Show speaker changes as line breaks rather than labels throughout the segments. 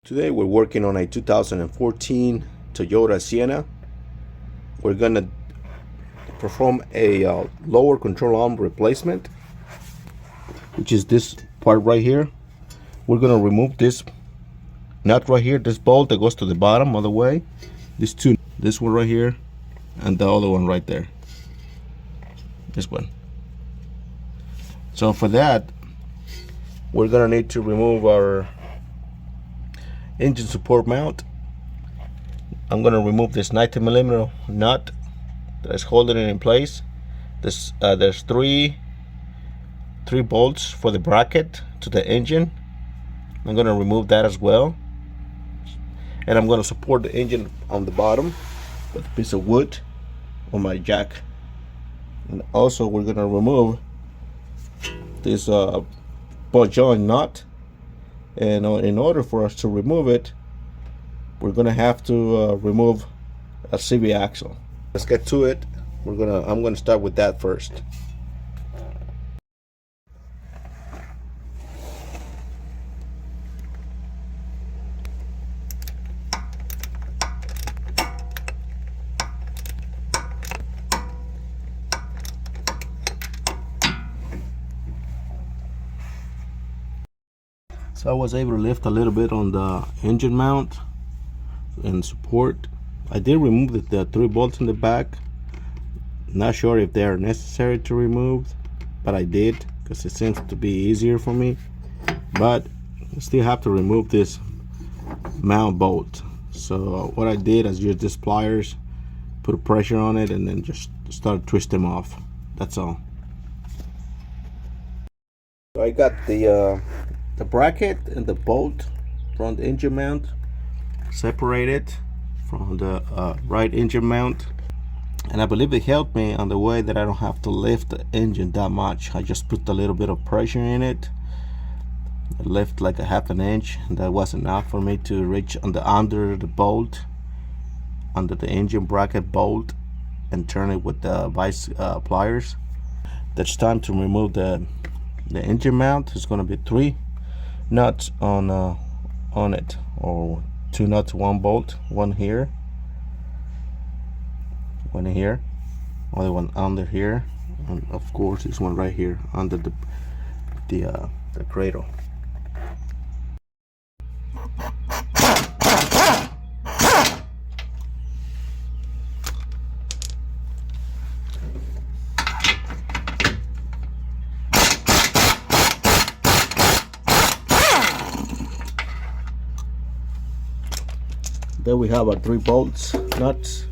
Today we're working on a 2014 Toyota Sienna. We're gonna perform a lower control arm replacement, which is this part right here. We're gonna remove this nut right here, this bolt that goes to the bottom all the way. This one right here, and the other one right there. This one. So for that, we're gonna need to remove our engine support mount. I'm gonna remove this 90mm nut that's holding it in place. There's three bolts for the bracket to the engine. I'm gonna remove that as well, and I'm gonna support the engine on the bottom with a piece of wood on my jack. And also we're gonna remove this ball joint nut. And in order for us to remove it, we're gonna have to remove a CV axle. Let's get to it. I'm gonna start with that first. So I was able to lift a little bit on the engine mount and support. I did remove the 3 bolts in the back. Not sure if they are necessary to remove, but I did because it seems to be easier for me. But I still have to remove this mount bolt. So what I did is use these pliers, put a pressure on it, and then just start twisting them off. That's all. So I got the bracket and the bolt from the engine mount separated from the right engine mount, and I believe it helped me on the way that I don't have to lift the engine that much. I just put a little bit of pressure in it. I lift like a half an inch, and that was enough for me to reach under the bolt, under the engine bracket bolt, and turn it with the vice pliers. That's time to remove the engine mount. It's going to be 3 nuts on it, or 2 nuts, 1 bolt, one here, one here, other one under here, and of course this one right here under the cradle. There we have our 3 bolts, nuts.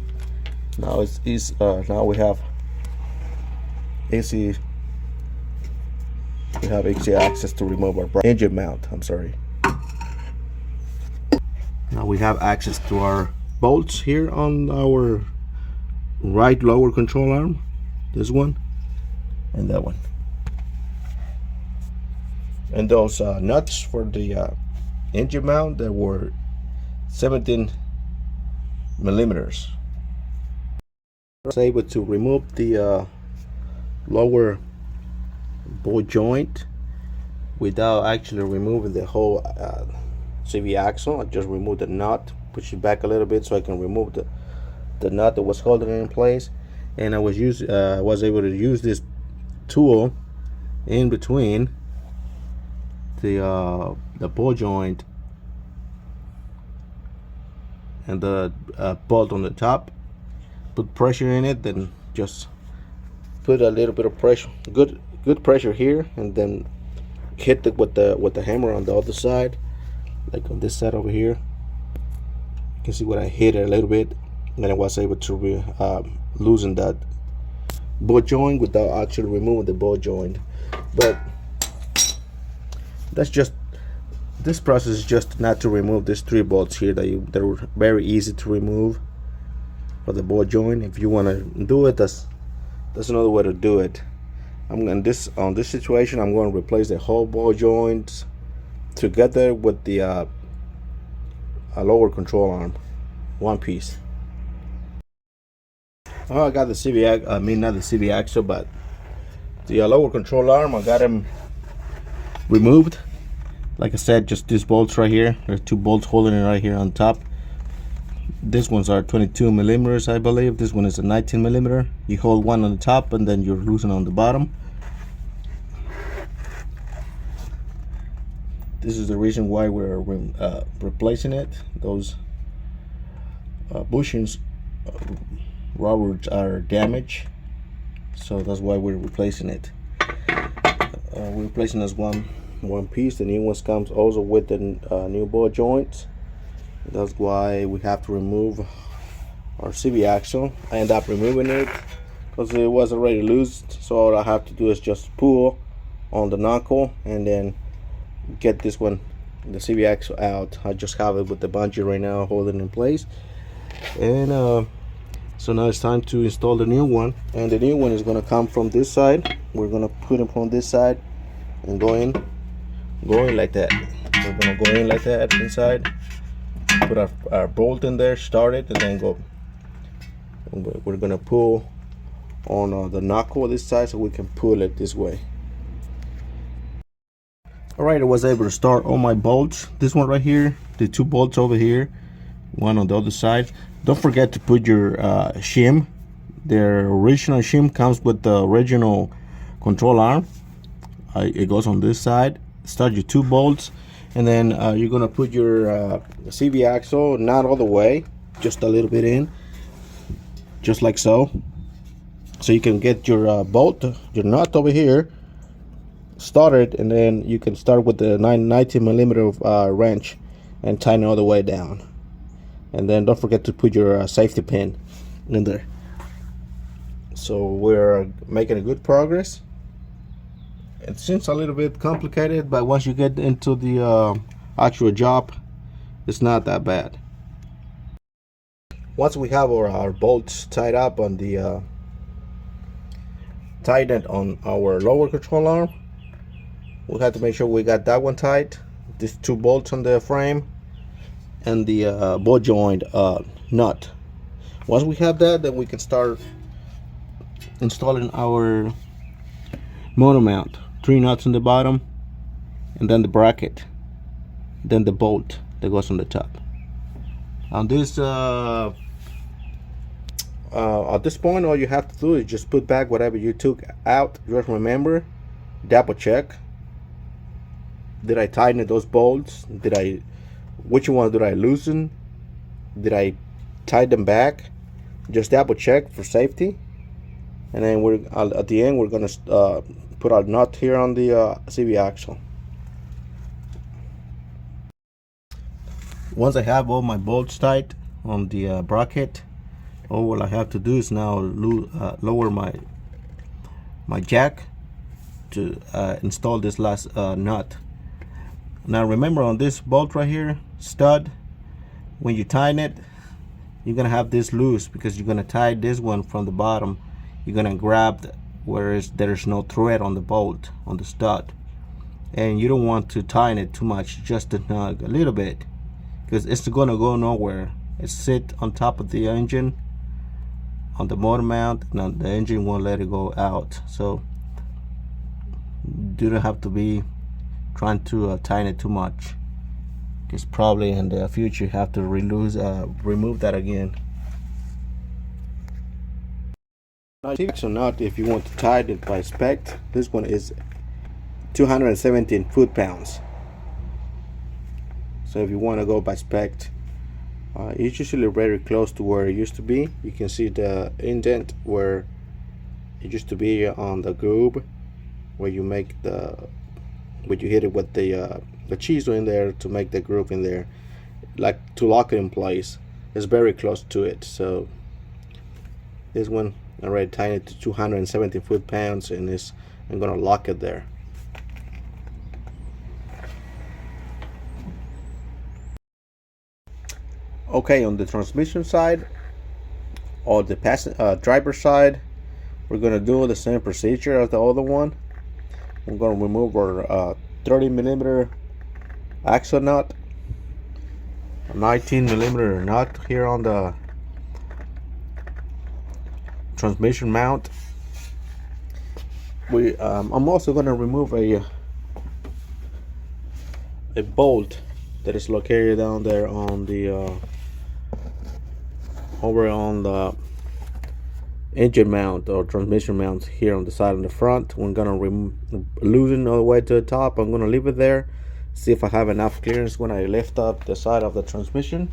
Now now we have easy access to remove our engine mount. I'm sorry. Now we have access to our bolts here on our right lower control arm. This one and that one. And those nuts for the engine mount that were 17mm. I was able to remove the lower ball joint without actually removing the whole CV axle. I just removed the nut, push it back a little bit so I can remove the nut that was holding it in place, and I was able to use this tool in between the ball joint and the bolt on the top. Put pressure in it, then just put a little bit of pressure, good pressure here, and then hit it with the hammer on the other side, like on this side over here. You can see what I hit it a little bit, and I was able to loosen that ball joint without actually removing the ball joint. But this process is just not to remove these 3 bolts here that are very easy to remove for the ball joint. If you want to do it, that's another way to do it. On this situation, I'm going to replace the whole ball joint together with the a lower control arm, one piece. Oh, I got the CV, not the CV axle, but the lower control arm. I got them removed. Like I said, just these bolts right here. There's two bolts holding it right here on top. These ones are 22 millimeters, I believe. This one is a 19 millimeter. You hold one on the top and then you're loosen on the bottom. This is the reason why we're replacing it. Those bushings rubbers are damaged, so that's why we're replacing it. We're replacing this one piece. The new ones comes also with the new ball joints. That's why we have to remove our CV axle. I end up removing it because it was already loose, so all I have to do is just pull on the knuckle and then get this one, the CV axle, out. I just have it with the bungee right now holding in place. And so now it's time to install the new one, and the new one is going to come from this side. We're going to put it from this side and go in like that. We're going to go in like that inside, put our bolt in there, start it, and then go. We're going to pull on the knuckle this side so we can pull it this way. Alright, I was able to start all my bolts. This one right here, the two bolts over here, one on the other side. Don't forget to put your shim. The original shim comes with the original control arm. It goes on this side. Start your two bolts, and then you're gonna put your CV axle not all the way, just a little bit in, just like so. So you can get your bolt, your nut over here started, and then you can start with the 19 millimeter wrench and tighten it all the way down. And then don't forget to put your safety pin in there. So we're making a good progress. It seems a little bit complicated, but once you get into the actual job, it's not that bad. Once we have our bolts tied up on the tightened on our lower control arm, we have to make sure we got that one tight. These two bolts on the frame and the ball joint nut. Once we have that, then we can start installing our motor mount. 3 nuts on the bottom, and then the bracket, then the bolt that goes on the top. On this at this point, all you have to do is just put back whatever you took out. Just remember, double check. Did I tighten those bolts? Which one did I loosen? Did I tie them back? Just double check for safety. And then we're at the end, we're gonna put our nut here on the CV axle. Once I have all my bolts tight on the bracket, all I have to do is now lower my jack to install this last nut. Now remember, on this bolt right here, stud, when you tighten it, you're gonna have this loose because you're gonna tie this one from the bottom. You're gonna grab whereas there's no thread on the bolt, on the stud, and you don't want to tighten it too much, just to snug a little bit, because it's gonna go nowhere. It sit on top of the engine on the motor mount, and the engine won't let it go out. So you don't have to be trying to tighten it too much, because probably in the future you have to remove that again. So nut, if you want to tighten it by spec, this one is 217 foot-pounds. So if you want to go by spec, it's usually very close to where it used to be. You can see the indent where it used to be on the groove, where you make when you hit it with the chisel in there to make the groove in there, like to lock it in place. It's very close to it. So this one I already tightened it to 270 foot-pounds, and I'm gonna lock it there. Okay, on the transmission side or the driver side, we're gonna do the same procedure as the other one. I'm gonna remove our 30 millimeter axle nut, a 19 millimeter nut here on the transmission mount. I'm also going to remove a a bolt that is located down there on the over on the engine mount or transmission mount here on the side and the front. We're gonna loosen all the way to the top. I'm gonna leave it there, see if I have enough clearance when I lift up the side of the transmission.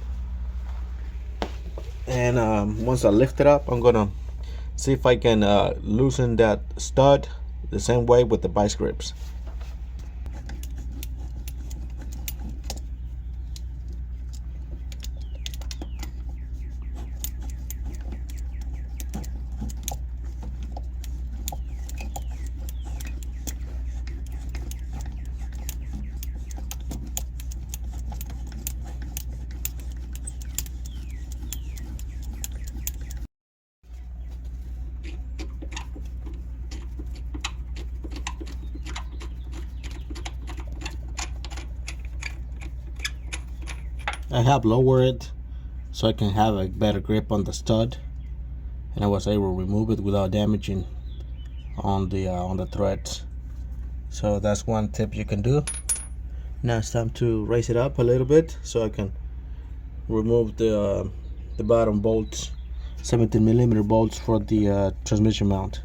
And once I lift it up, I'm gonna see if I can loosen that stud the same way with the vice grips. I have lowered it so I can have a better grip on the stud, and I was able to remove it without damaging on the threads. So that's one tip you can do. Now it's time to raise it up a little bit so I can remove the bottom bolts, 17mm bolts for the transmission mount.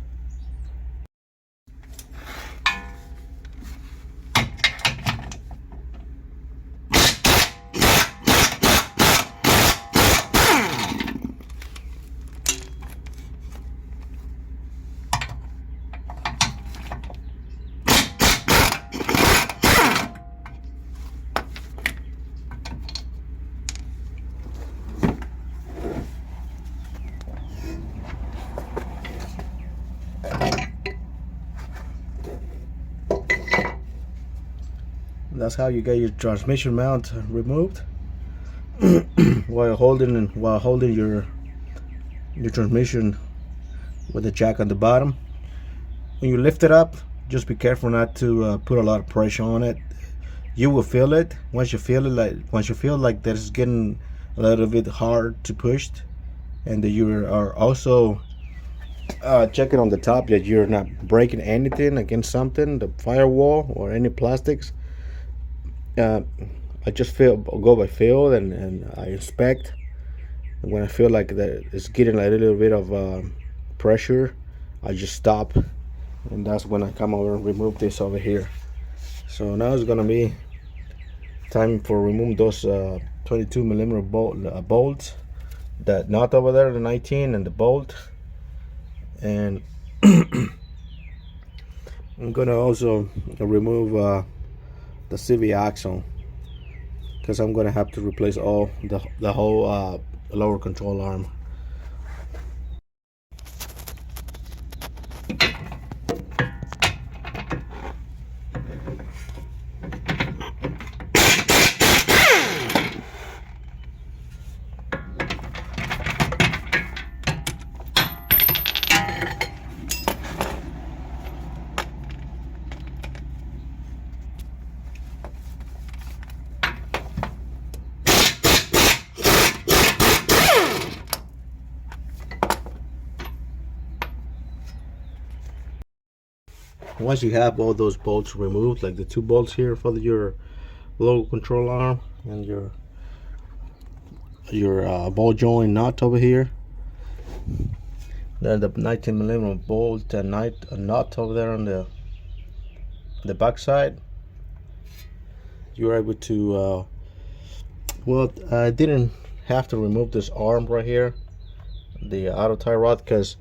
That's how you get your transmission mount removed while holding your transmission with the jack on the bottom. When you lift it up, just be careful not to put a lot of pressure on it. You will feel it once you feel like that it's getting a little bit hard to push, and that you are also checking on the top that you're not breaking anything against something, the firewall or any plastics. I just go by feel, and I inspect. And when I feel like that it's getting a little bit of pressure, I just stop, and that's when I come over and remove this over here. So now it's gonna be time for remove those 22mm bolts, that nut over there, the 19, and the bolt. And I'm gonna also remove the CV axle, because I'm gonna have to replace all the whole lower control arm. Once you have all those bolts removed, like the two bolts here for your lower control arm and your ball joint nut over here, then the 19mm bolt and nut over there on the back side, you're able to well, I didn't have to remove this arm right here, the auto tie rod, because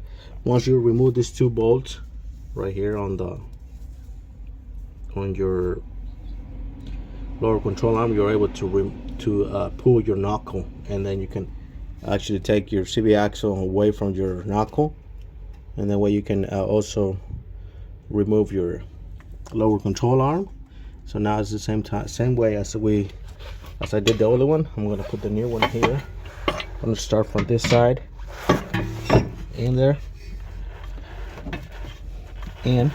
once you remove these two bolts right here on your lower control arm, you're able to pull your knuckle, and then you can actually take your CV axle away from your knuckle, and that way you can also remove your lower control arm. So now it's the same way as I did the other one. I'm going to put the new one here. I'm going to start from this side in there, and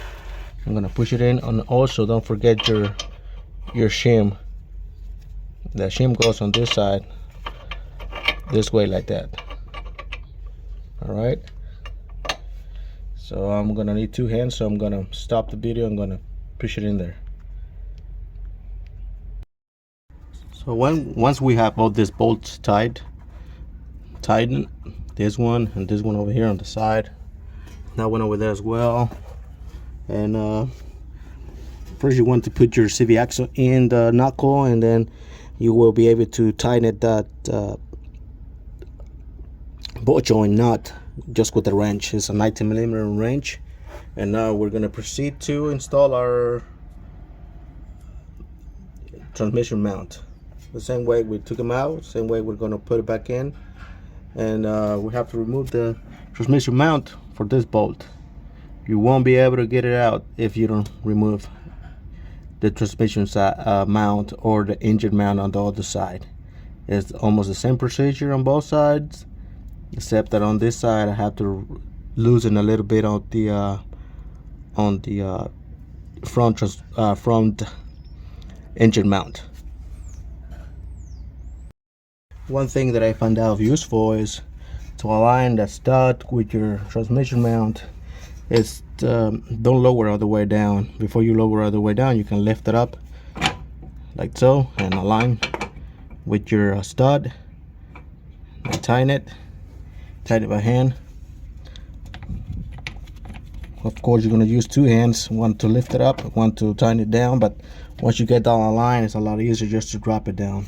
I'm going to push it in. And also don't forget your shim. The shim goes on this side, this way, like that. All right, so I'm gonna need two hands, so I'm gonna stop the video. I'm gonna push it in there. So once we have both these bolts tighten this one and this one over here on the side, that one over there as well. And first you want to put your CV axle in the knuckle, and then you will be able to tighten that ball joint nut just with the wrench. It's a 19mm wrench. And now we're going to proceed to install our transmission mount. The same way we took them out, same way we're going to put it back in. And we have to remove the transmission mount for this bolt. You won't be able to get it out if you don't remove the transmission mount or the engine mount on the other side. It's almost the same procedure on both sides, except that on this side I have to loosen a little bit on the front engine mount. One thing that I found out useful is to align the stud with your transmission mount. It's don't lower all the way down. Before you lower all the way down, you can lift it up like so and align with your stud and tighten it by hand. Of course, you're going to use two hands, one to lift it up, one to tighten it down, but once you get down the line, it's a lot easier just to drop it down.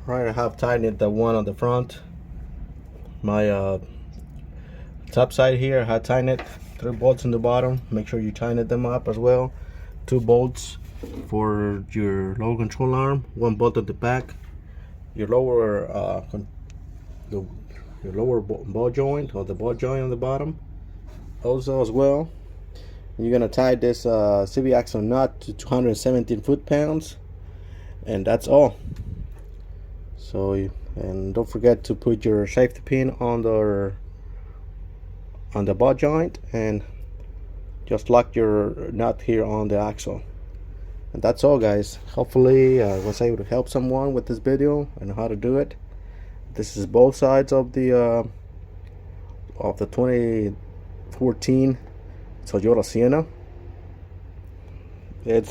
Right, I have tightened the one on the front. My top side here, I have tightened it. 3 bolts in the bottom. Make sure you tighten them up as well. 2 bolts for your lower control arm. 1 bolt at the back. Your lower ball joint, or the ball joint on the bottom, also as well. And you're gonna tie this CV axle nut to 217 foot-pounds, and that's all. So, and don't forget to put your safety pin on the ball joint, and just lock your nut here on the axle. And that's all, guys. Hopefully I was able to help someone with this video and how to do it. This is both sides of the 2014 Toyota Sienna. It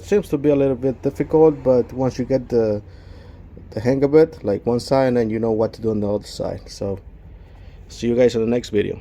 seems to be a little bit difficult, but once you get the hang of it, like one side, and then you know what to do on the other side. So see you guys in the next video.